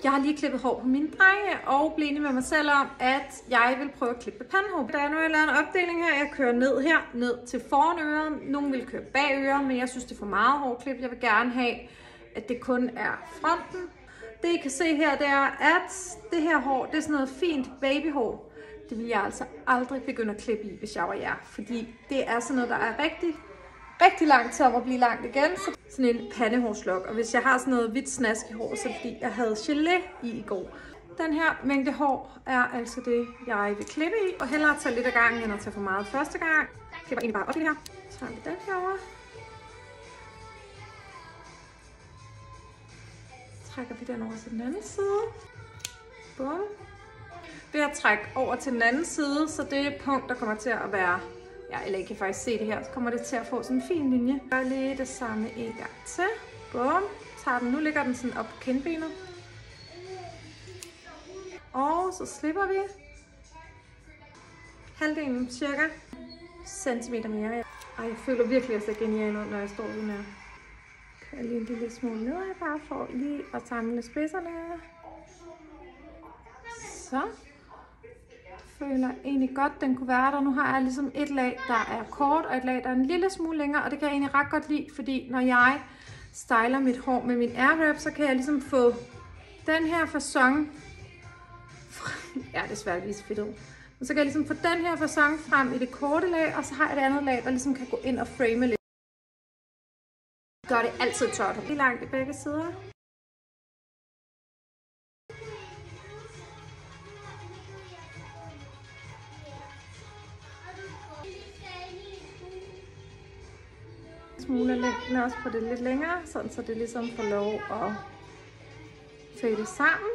Jeg har lige klippet hår på mine drenge og blev enig med mig selv om, at jeg vil prøve at klippe pandehår. Der er nu en opdeling her. Jeg kører ned her, ned til foran øret. Nogle vil køre bag øret, men jeg synes, det er for meget hårklip. Jeg vil gerne have, at det kun er fronten. Det I kan se her, det er, at det her hår, det er sådan noget fint babyhår. Det vil jeg altså aldrig begynde at klippe i, hvis jeg var jer. Fordi det er sådan noget, der er rigtig langt til at blive langt igen. Så sådan en pandehårslok. Og hvis jeg har sådan noget hvidt snask i hår, så fordi jeg havde gelé i går. Den her mængde hår er altså det, jeg vil klippe i. Og hellere tage lidt af gangen, end at tage for meget første gang. Jeg klipper egentlig bare op i det her. Så tager vi den herovre. Trækker vi den over til den anden side. Bum. Ved at trække over til den anden side, så det punkt, der kommer til at være, ja, eller I kan faktisk se det her, så kommer det til at få sådan en fin linje. Gør lige det samme en gang til. Bum. Tager den. Nu ligger den sådan op på kindbenet. Og så slipper vi halvdelen cirka centimeter mere. Ej, jeg føler virkelig, at jeg ser genial ud, når jeg står sådan her. Kører lige en lille smule nedad, bare for lige at samle spidserne. Så føler egentlig godt, den kunne være der. Nu har jeg ligesom et lag, der er kort, og et lag, der er en lille smule længere, og det kan jeg egentlig ret godt lide, fordi når jeg styler mit hår med min airwrap, så kan jeg ligesom få den her facon. Ja, det er svært at vise fedt ud. Og så kan jeg ligesom få den her facon frem i det korte lag, og så har jeg et andet lag, der ligesom kan gå ind og frame lidt. Gør det altid tørt. Lige langt i begge sider. Smule længden også på det lidt længere, sådan så det ligesom får lov at fade sammen.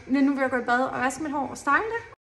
Nu vil jeg gå i bad og vaske mit hår og style det.